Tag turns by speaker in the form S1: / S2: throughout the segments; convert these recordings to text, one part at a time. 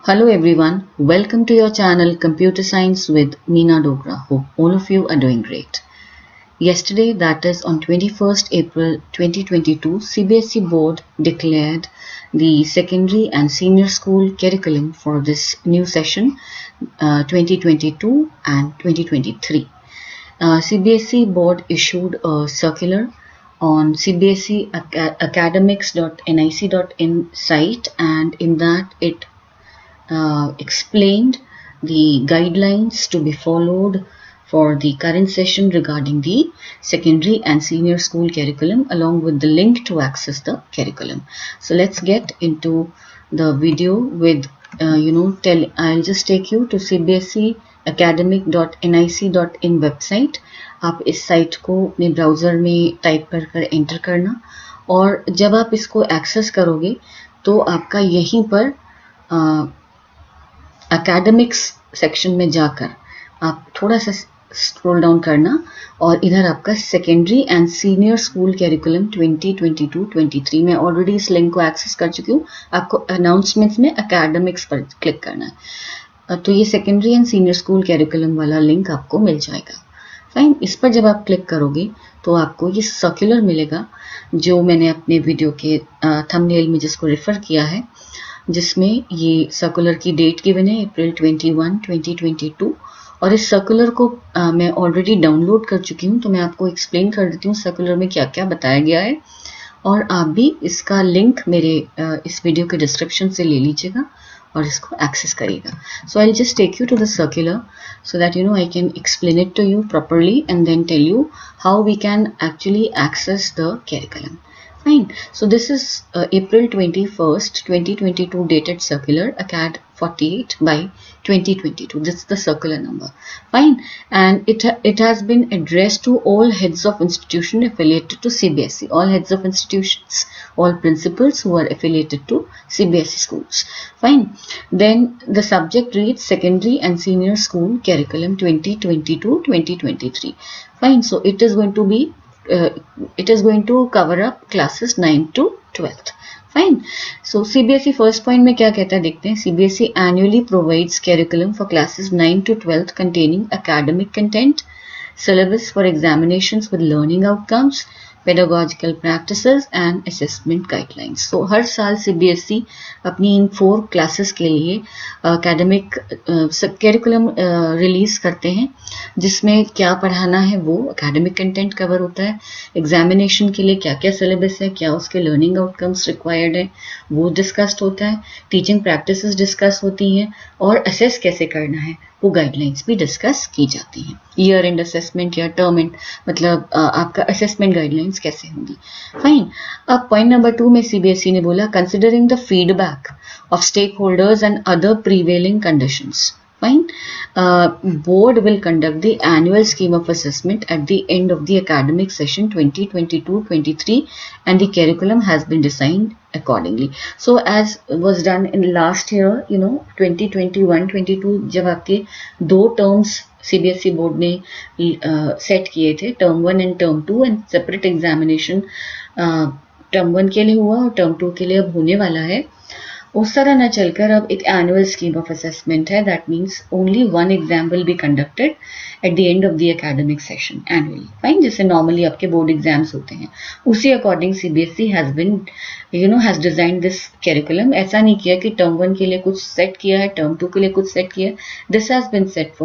S1: Hello everyone, welcome to your channel Computer Science with Meena Dogra. Hope all of you are doing great. Yesterday, that is on 21st April 2022, CBSE board declared the secondary and senior school curriculum for this new session 2022 and 2023. CBSE board issued a circular on cbseacademics.nic.in site, and in that it explained the guidelines to be followed for the current session regarding the secondary and senior school curriculum, along with the link to access the curriculum. So let's get into the video with I'll just take you to cbseacademic.nic.in website. आप इस site को अपने browser में type कर enter करना, और जब आप इसको एक्सेस करोगे तो आपका यहीं पर एकेडमिक्स सेक्शन में जाकर आप थोड़ा सा स्क्रॉल डाउन करना, और इधर आपका secondary and senior school curriculum 2022-23 में ऑलरेडी इस लिंक को एक्सेस कर चुकी हूँ. आपको अनाउंसमेंट्स में एकेडमिक्स पर क्लिक करना है, तो ये secondary and senior school curriculum वाला लिंक आपको मिल जाएगा. फाइन, इस पर जब आप क्लिक करोगे तो आपको ये सर्कुलर मिलेगा जो मैंने अपने वीडियो के थंबनेल में जिसको रेफर किया है, जिसमें ये सर्कुलर की डेट गिवन है अप्रैल 21, 2022. और इस सर्कुलर को मैं ऑलरेडी डाउनलोड कर चुकी हूँ, तो मैं आपको एक्सप्लेन कर देती हूँ सर्कुलर में क्या क्या बताया गया है, और आप भी इसका लिंक मेरे इस वीडियो के डिस्क्रिप्शन से ले लीजिएगा और इसको एक्सेस करिएगा. So I will just take you to the circular so that I can explain it to you properly and then tell you how we can actually access the curriculum. Fine. So this is April 21st, 2022 dated circular ACAD 48 by 2022. This is the circular number. Fine. And it has been addressed to all heads of institution affiliated to CBSE. All heads of institutions, all principals who are affiliated to CBSE schools. Fine. Then the subject reads Secondary and Senior School Curriculum 2022-2023. Fine. So it is going to cover up classes 9 to 12th. Fine. So CBSE first point में क्या कहता है देखते हैं. CBSE annually provides curriculum for classes 9 to 12th containing academic content, syllabus for examinations with learning outcomes, pedagogical practices and assessment guidelines. So हर साल CBSE अपनी इन 4 classes के लिए एकेडमिक करिकुलम रिलीज करते हैं, जिसमें क्या पढ़ाना है वो एकेडमिक कंटेंट कवर होता है, एग्जामिनेशन के लिए क्या क्या सिलेबस है, क्या उसके लर्निंग आउटकम्स रिक्वायर्ड है वो डिस्कस्ड होता है, टीचिंग प्रैक्टिसेस डिस्कस होती हैं, और असेस कैसे करना है वो गाइडलाइंस भी डिस्कस की जाती हैं. ईयर एंड असेसमेंट या टर्म एंड मतलब आपका असेसमेंट गाइडलाइंस कैसे होंगी. फाइन. अब पॉइंट नंबर 2 में CBSE ने बोला considering the feedback of stakeholders and other prevailing conditions. Fine. Board will conduct the annual scheme of assessment at the end of the academic session 2022-23 and the curriculum has been designed accordingly. So as was done in last year, 2021-22 जब आपके 2 terms CBSE board ने set किए थे, term 1 and term 2, and separate examination term 1 के लिए हुआ और term 2 के लिए अब होने वाला है. उस तरह न चलकर अब एक एनुअल स्कीम ऑफ असेसमेंट है. That means only 1 exam will be conducted at the end of the academic session annually. Fine. जैसे नॉर्मली आपके बोर्ड एग्जाम्स होते हैं, उसी according CBSE has design this curriculum. ऐसा नहीं किया कि टर्म 1 के लिए कुछ सेट किया है, टर्म 2 के लिए कुछ सेट किया है. This has been set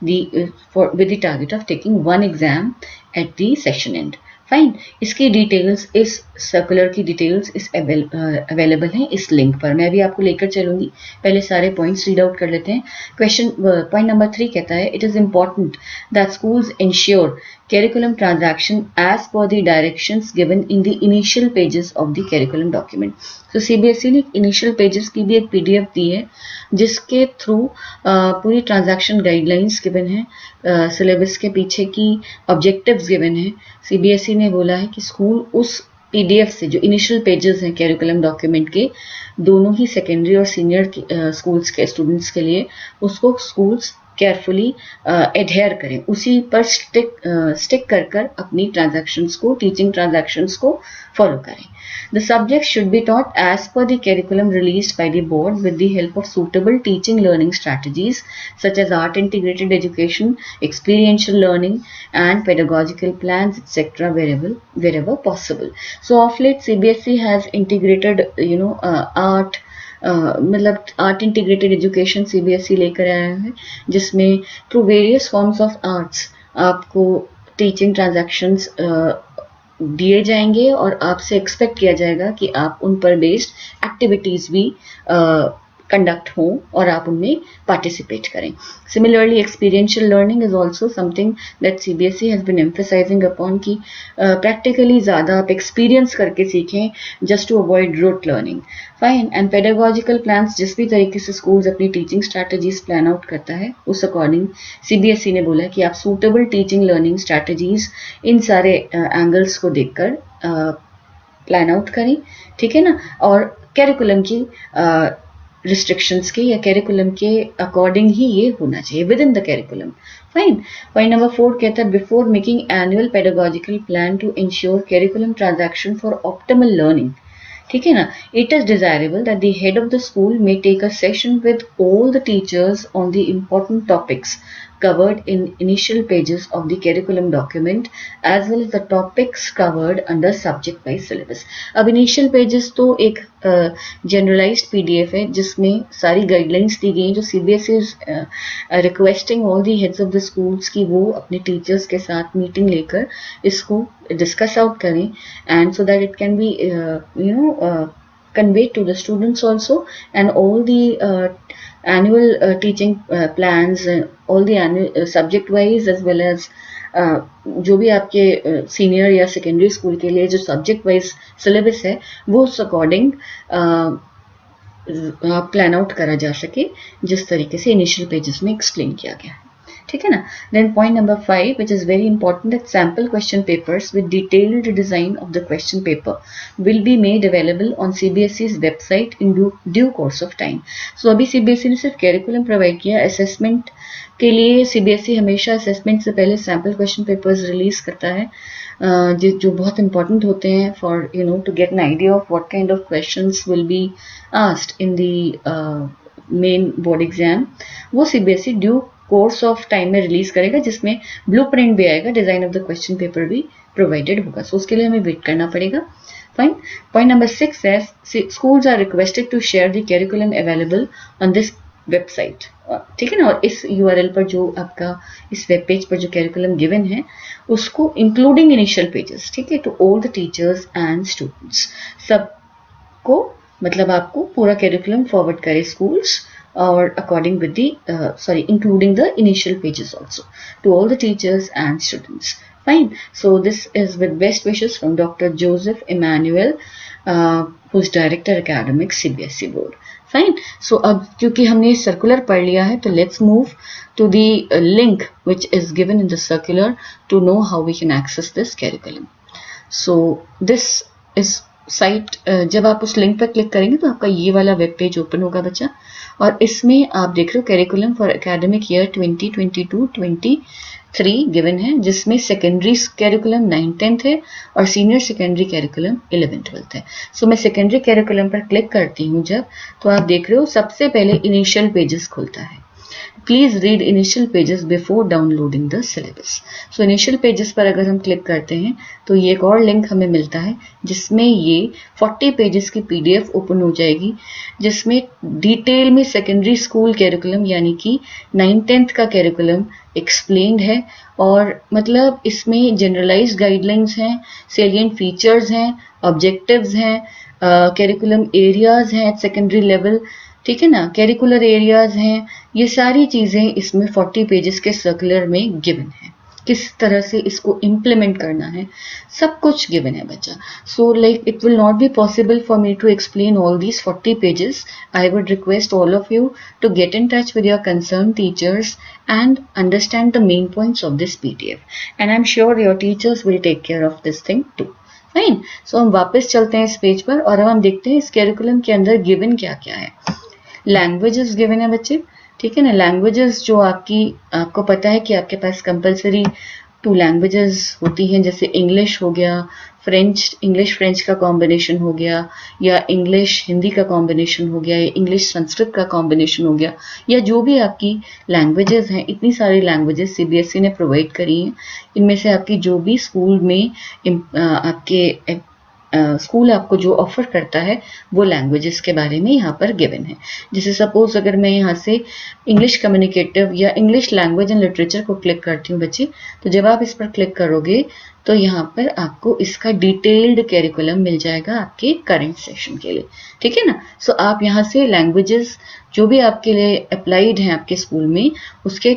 S1: with the target of taking 1 exam at the session end. Fine. इसकी डिटेल्स, इस सर्कुलर की डिटेल्स इस अवेलेबल हैं इस लिंक पर. मैं भी आपको लेकर चलूंगी. पहले सारे पॉइंट्स रीड आउट कर लेते हैं. क्वेश्चन पॉइंट नंबर 3 कहता है it is important that schools ensure curriculum transaction as per the directions given in the initial pages of the curriculum document. So CBSE ने initial pages की भी एक PDF दी है जिसके थ्रू पूरी ट्रांजैक्शन गाइडलाइंस गिवन है, सिलेबस के पीछे की ऑब्जेक्टिव्स गिवन है. CBSE ने बोला है कि स्कूल उस PDF से जो इनिशियल पेजेस हैं कैरिकुलम डॉक्यूमेंट के, दोनों ही सेकेंडरी और सीनियर स्कूल्स के स्टूडेंट्स के लिए, उसको स्कूल्स केयरफुली एडहेयर करें, उसी पर स्टिक कर कर अपनी ट्रांजैक्शंस को, टीचिंग ट्रांजैक्शंस को फॉलो करें. The subject should be taught as per the curriculum released by the board with the help of suitable teaching learning strategies such as art integrated education, experiential learning and pedagogical plans etc. wherever possible. So of late CBSE has integrated art मतलब art integrated education CBSE लेकर आया है, जिसमें through various forms of arts आपको teaching transactions दिए जाएंगे और आपसे एक्सपेक्ट किया जाएगा कि आप उन पर बेस्ड एक्टिविटीज़ भी कंडक्ट हों और आप उनमें पार्टिसिपेट करें. Similarly experiential learning is also something that CBSE has been emphasising upon कि प्रैक्टिकली ज़्यादा आप एक्सपीरियंस करके सीखें just to avoid rote learning. Fine. And pedagogical plans, जिस भी तरीके से स्कूल्स अपनी टीचिंग स्ट्रैटेजीज प्लान आउट करता है उस अकॉर्डिंग CBSE ने बोला कि आप सूटेबल टीचिंग लर्निंग स्ट्रैटेजीज इन सारे एंगल्स को देखकर प्लान आउट करें. ठीक है ना. और कैरिकुलम की रिस्ट्रिक्शंस के या कैरिकुलम के अकॉर्डिंग ही ये होना चाहिए, within the curriculum. Fine. Point number 4 कहता है before making annual pedagogical plan to ensure curriculum transaction for optimal learning. ठीक है ना. It is desirable that the head of the school may take a session with all the teachers on the important topics covered in initial pages of the curriculum document as well as the topics covered under subject wise syllabus. अब initial pages तो एक generalized PDF है जिसमें सारी guidelines दी गई जो CBSE is requesting all the heads of the schools कि वो अपने teachers के साथ meeting लेकर इसको discuss out करें and so that it can be conveyed to the students also, and all the annual teaching plans, all the annual subject wise as well as जो भी आपके सीनियर या सेकेंडरी स्कूल के लिए जो सब्जेक्ट वाइज सिलेबस है वो उस अकॉर्डिंग प्लान आउट करा जा सके जिस तरीके से इनिशियल पेजेस में एक्सप्लेन किया गया है. ठीक है ना. Then point number 5 which is very important that sample question papers with detailed design of the question paper will be made available on CBSE's website in due course of time. So अभी CBSE ने सिर्फ curriculum provide किया, assessment के लिए CBSE हमेशा assessment से पहले sample question papers release करता है जो बहुत इंपॉर्टेंट होते हैं for to get an idea of what kind of questions will be asked in the main board exam. वो CBSE due course of time में रिलीज करेगा जिसमें ब्लूप्रिंट भी आएगा, design of the question paper भी provided होगा. So उसके लिए हमें वेट करना पड़ेगा. फाइन. पॉइंट नंबर 6 है schools are requested to share the curriculum available on this website. ठीक है ना. और इस URL पर जो आपका इस वेब पेज पर जो कैरिकुलम गिवन है उसको इंक्लूडिंग इनिशियल पेजेस, ठीक है, to all the teachers and students, सबको मतलब आपको पूरा कैरिकुलम फॉरवर्ड करे schools or according with the including the initial pages also to all the teachers and students. Fine. So this is with best wishes from Dr. Joseph Emmanuel, who's Director Academics CBSE Board. Fine. So अब क्योंकि हमने circular पढ़ लिया है तो let's move to the link which is given in the circular to know how we can access this curriculum. So this is site, जब आप उस लिंक पर क्लिक करेंगे तो आपका ये वाला वेब पेज ओपन होगा बच्चा, और इसमें आप देख रहे हो curriculum for academic year 2022-23 given है, जिसमें सेकेंडरी कैरिकुलम 9th-10th है और सीनियर सेकेंडरी कैरिकुलम 11th-12th है. सो मैं सेकेंडरी कैरिकुलम पर क्लिक करती हूँ जब, तो आप देख रहे हो सबसे पहले इनिशियल पेजेस खुलता है. Please read initial pages before downloading the syllabus. So initial pages पर अगर हम क्लिक करते हैं तो ये एक और लिंक हमें मिलता है जिसमें ये 40 पेजेस की PDF ओपन हो जाएगी जिसमें डिटेल में सेकेंडरी स्कूल कैरिकुलम यानी कि 9th-10th का कैरिकुलम एक्सप्लेन्ड है, और मतलब इसमें जनरलाइज्ड गाइडलाइंस हैं, सेलिएंट फीचर्स हैं, ऑब्जेक्टिव्स हैं, कैरिकुलम एरियाज हैं सेकेंडरी लेवल, ठीक है ना, कैरिकुलर एरियाज हैं, ये सारी चीज़ें इसमें 40 पेजेस के सर्कुलर में गिवन है. किस तरह से इसको इम्प्लीमेंट करना है सब कुछ गिवन है बच्चा. So like it will not be possible for me to explain all these 40 pages. I would request all of you to get in touch with your concern teachers and understand the main points of this PDF, and I am sure your teachers will take care of this thing too. Fine. So हम वापस चलते हैं इस page पर और अब हम देखते हैं इस कैरिकुलम के अंदर गिवन क्या क्या है. लैंग्वेजेस गिवन है बच्चे, ठीक है ना। लैंग्वेजेस जो आपको पता है कि आपके पास कंपलसरी 2 लैंग्वेजेस होती हैं, जैसे इंग्लिश हो गया, इंग्लिश फ्रेंच का कॉम्बिनेशन हो गया, या इंग्लिश हिंदी का कॉम्बिनेशन हो गया, या इंग्लिश संस्कृत का कॉम्बिनेशन हो गया, या जो भी आपकी लैंग्वेजेस हैं, इतनी सारी लैंग्वेजेस सीबीएसई ने प्रोवाइड करी हैं। इनमें से आपकी जो भी स्कूल में आपके स्कूल आपको जो ऑफर करता है वो लैंग्वेजेस के बारे में यहाँ पर गिवन है। जैसे सपोज अगर मैं यहाँ से इंग्लिश कम्युनिकेटिव या इंग्लिश लैंग्वेज एंड लिटरेचर को क्लिक करती हूँ बच्चे, तो जब आप इस पर क्लिक करोगे तो यहाँ पर आपको इसका डिटेल्ड कैरिकुलम मिल जाएगा आपके करंट सेशन के लिए, ठीक है ना। सो आप यहाँ से लैंग्वेजेस जो भी आपके लिए अप्लाइड हैं आपके स्कूल में, उसके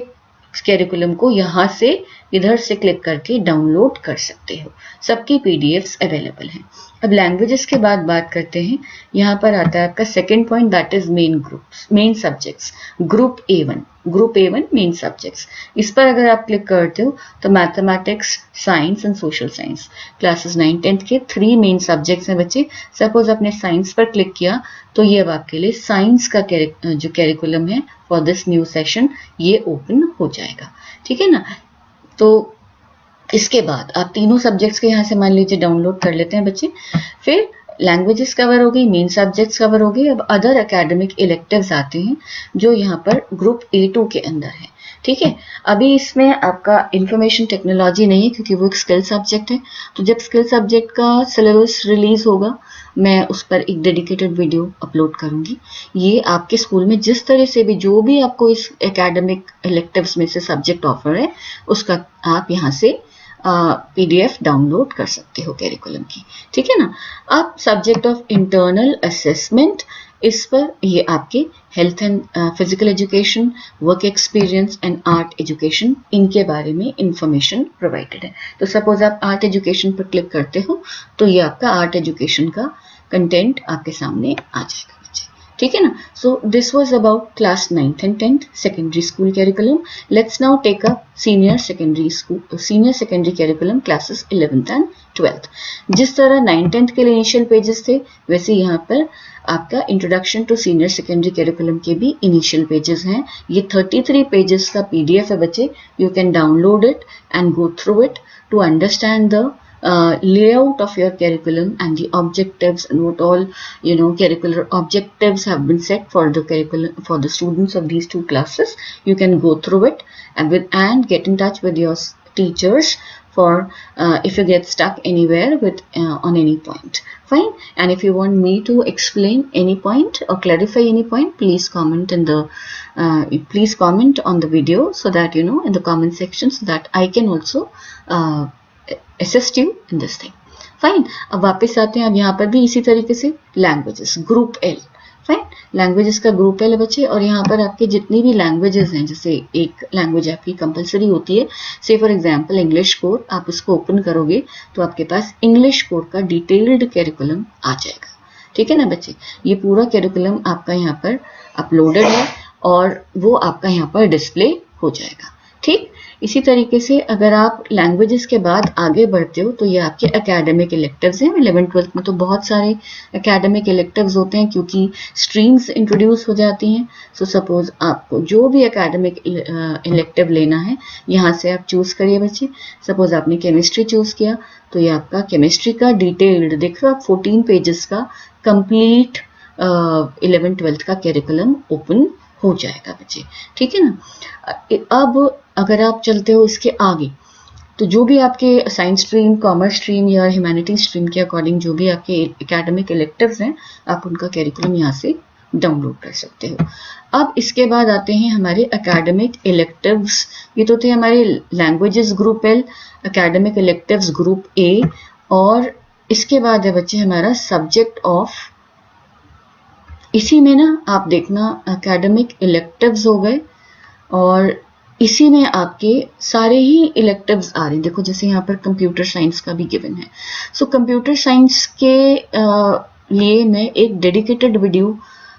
S1: कैरिकुलम को यहाँ से इधर से क्लिक करके डाउनलोड कर सकते हो। सबकी पीडीएफ्स अवेलेबल हैं। अब लैंग्वेजेस के बाद बात करते हैं। यहाँ पर आता है आपका second point, that is main subjects, group A1 main subjects. इस पर अगर आप क्लिक करते हो तो mathematics, science and social science classes 9, 10 के 3 मेन सब्जेक्ट्स हैं बच्चे। सपोज आपने साइंस पर क्लिक किया तो ये अब आपके लिए साइंस का जो कैरिकुलम है फॉर दिस न्यू सेशन ये ओपन हो जाएगा, ठीक है ना। तो इसके बाद आप तीनों सब्जेक्ट्स के यहाँ से मान लीजिए डाउनलोड कर लेते हैं बच्चे। फिर लैंग्वेजेस कवर हो गई, मेन सब्जेक्ट्स कवर हो गई। अब अदर एकेडमिक इलेक्टिव्स आते हैं जो यहाँ पर ग्रुप A2 के अंदर है, ठीक है। अभी इसमें आपका इंफॉर्मेशन टेक्नोलॉजी नहीं है क्योंकि वो एक स्किल सब्जेक्ट है। तो जब स्किल सब्जेक्ट का सिलेबस रिलीज होगा मैं उस पर एक डेडिकेटेड वीडियो अपलोड करूंगी। ये आपके स्कूल में जिस तरह से भी जो भी आपको इस एकेडमिक इलेक्टिव्स में से सब्जेक्ट ऑफर है उसका आप यहाँ से पीडीएफ डाउनलोड कर सकते हो कैरिकुलम की, ठीक है ना। अब सब्जेक्ट ऑफ इंटरनल असेसमेंट, इस पर ये आपके health and physical education, work experience and art education, इनके बारे में इंफॉर्मेशन प्रोवाइडेड है। तो सपोज आप आर्ट एजुकेशन पर क्लिक करते हो तो ये आपका आर्ट एजुकेशन का कंटेंट आपके सामने आ जाएगा, ठीक है ना। So this was about class 9th and 10th secondary school curriculum. Let's now take up senior secondary curriculum classes 11th and 12th। जिस तरह 9th 10th के लिए इनिशियल पेजेस थे वैसे यहाँ पर आपका introduction to senior secondary curriculum के भी इनिशियल पेजेस हैं। ये 33 पेजेस का पीडीएफ है बच्चे। You can download it and go through it to understand the layout of your curriculum and the objectives and what all curricular objectives have been set for the curriculum for the students of these 2 classes. You can go through it and get in touch with your teachers for if you get stuck anywhere with on any point. Fine. And if you want me to explain any point or clarify any point, please comment in the please comment on the video so that in the comment section so that I can also assist you in this thing. Fine. अब वापस आते हैं। अब यहाँ पर भी इसी तरीके से languages group L, fine, languages का ग्रुप L बच्चे। और यहाँ पर आपके जितनी भी लैंग्वेजेस हैं, जैसे एक लैंग्वेज आपकी कंपलसरी होती है, से फॉर एग्जांपल इंग्लिश कोर, आप उसको ओपन करोगे तो आपके पास इंग्लिश कोर का डिटेल्ड कैरिकुलम आ जाएगा, ठीक है ना बच्चे। ये पूरा कैरिकुलम आपका यहाँ पर अपलोडेड है और वो आपका यहाँ पर डिस्प्ले हो जाएगा, ठीक। इसी तरीके से अगर आप लैंग्वेजेस के बाद आगे बढ़ते हो तो ये आपके एकेडमिक इलेक्टिव्स हैं। 11th 12th में तो बहुत सारे एकेडमिक इलेक्टिव्स होते हैं क्योंकि स्ट्रीम्स इंट्रोड्यूस हो जाती हैं। सो सपोज आपको जो भी एकेडमिक इलेक्टिव लेना है यहाँ से आप चूज करिए बच्चे। सपोज आपने केमिस्ट्री चूज किया तो ये आपका केमिस्ट्री का डिटेल्ड देख लो आप 14 पेजेस का कंप्लीट 11th 12th का कैरिकुलम ओपन हो जाएगा बच्चे, ठीक है ना। अब अगर आप चलते हो इसके आगे तो जो भी आपके साइंस स्ट्रीम, कॉमर्स स्ट्रीम या ह्यूमैनिटीज स्ट्रीम के अकॉर्डिंग जो भी आपके एकेडमिक इलेक्टिव्स हैं आप उनका कैरिकुलम यहाँ से डाउनलोड कर सकते हो। अब इसके बाद आते हैं हमारे एकेडमिक इलेक्टिव्स। ये तो थे हमारे languages group L, academic electives group A, और इसके बाद है बच्चे हमारा सब्जेक्ट ऑफ, इसी में ना आप देखना एकेडमिक इलेक्टिव्स हो गए और इसी में आपके सारे ही इलेक्टिव्स आ रहे हैं। देखो जैसे यहाँ पर कंप्यूटर साइंस का भी गिवन है। सो कंप्यूटर साइंस के लिए मैं एक डेडिकेटेड वीडियो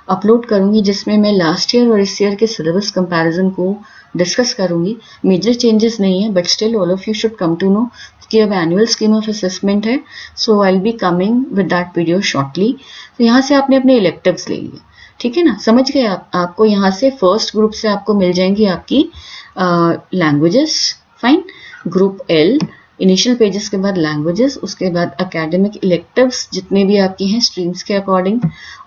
S1: अपलोड करूंगी जिसमें मैं लास्ट ईयर और इस ईयर के सिलेबस कंपैरिजन को डिस्कस करूंगी। मेजर चेंजेस नहीं है but still all of you should come to know कि अब एनुअल स्कीम ऑफ असेसमेंट है। So I will be coming with that video shortly. तो यहाँ से आपने अपने इलेक्टिव्स ले लिए, ठीक है ना, समझ गए आप? आपको यहाँ से फर्स्ट ग्रुप से आपको मिल जाएंगी आपकी languages, fine. Group L initial pages के बाद लैंग्वेजेस, उसके बाद एकेडमिक इलेक्टिव्स जितने भी आपके हैं स्ट्रीम्स के अकॉर्डिंग,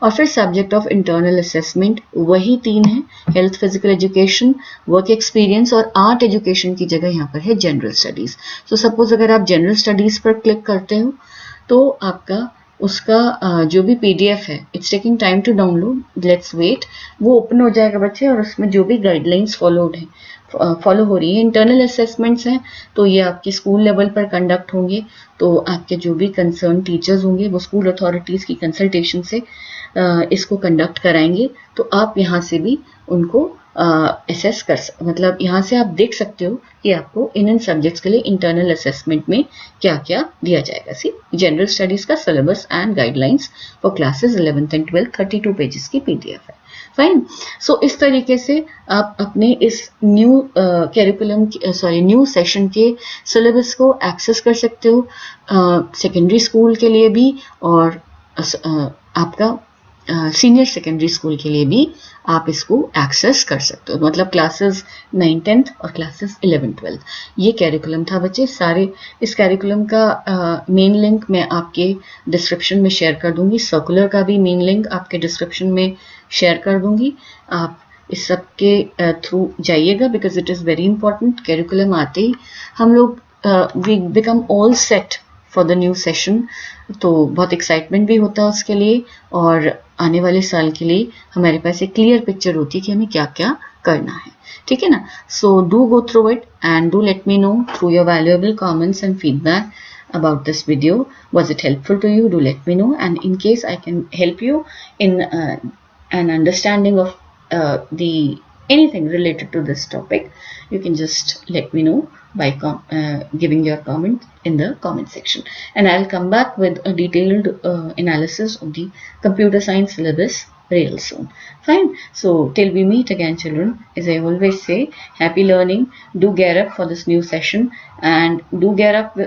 S1: और फिर सब्जेक्ट ऑफ इंटरनल असेसमेंट वही 3 है, health physical education, work experience और आर्ट एजुकेशन की जगह यहाँ पर है जनरल स्टडीज। सो सपोज अगर आप जनरल स्टडीज पर क्लिक करते हो तो आपका उसका जो भी PDF है, it's taking time to download, let's wait, वो ओपन हो जाएगा बच्चे, और उसमें जो भी गाइडलाइंस फॉलो हो रही है, इंटरनल असेसमेंट्स हैं तो ये आपके स्कूल लेवल पर कंडक्ट होंगे, तो आपके जो भी कंसर्न टीचर्स होंगे वो स्कूल अथॉरिटीज़ की कंसल्टेशन से इसको कंडक्ट कराएंगे, तो आप यहाँ से भी उनको असेस मतलब यहाँ से आप देख सकते हो कि आपको इन सब्जेक्ट्स के लिए इंटरनल असेसमेंट में क्या क्या दिया जाएगा। सी जनरल स्टडीज का syllabus and guidelines for classes 11th and 12th 32 pages की PDF है, फाइन। सो इस तरीके से आप अपने इस न्यू न्यू सेशन के सिलेबस को एक्सेस कर सकते हो, सेकेंडरी स्कूल के लिए भी और आपका सीनियर सेकेंडरी स्कूल के लिए भी आप इसको एक्सेस कर सकते हो, मतलब क्लासेस 9th 10th और क्लासेस 11th 12th। ये कैरिकुलम था बच्चे सारे। इस कैरिकुलम का मेन लिंक मैं आपके डिस्क्रिप्शन में शेयर कर दूंगी, सर्कुलर का भी मेन लिंक आपके डिस्क्रिप्शन में शेयर कर दूंगी, आप इस सब के थ्रू जाइएगा, because it is very important. Curriculum आते ही हम लोग we become all set for the new session, तो बहुत एक्साइटमेंट भी होता है उसके लिए, और आने वाले साल के लिए हमारे पास एक क्लियर पिक्चर होती है कि हमें क्या क्या करना है, ठीक है ना। So do go through it and do let me know through your valuable comments and feedback about this video. Was it helpful to you? Do let me know, and in case I can help you in an understanding of the anything related to this topic, you can just let me know by giving your comment in the comment section, and I'll come back with a detailed analysis of the computer science syllabus real soon. Fine. So till we meet again, children, as I always say, happy learning. Do gear up for this new session, and do gear up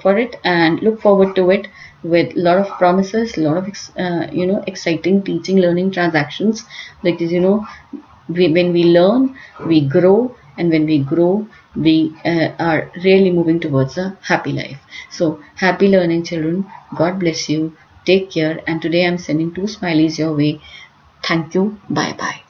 S1: for it, and look forward to it with a lot of promises, a lot of exciting teaching learning transactions, because when we learn we grow, and when we grow we are really moving towards a happy life. So happy learning, children. God bless you. Take care. And today I'm sending 2 smileys your way. Thank you. Bye bye.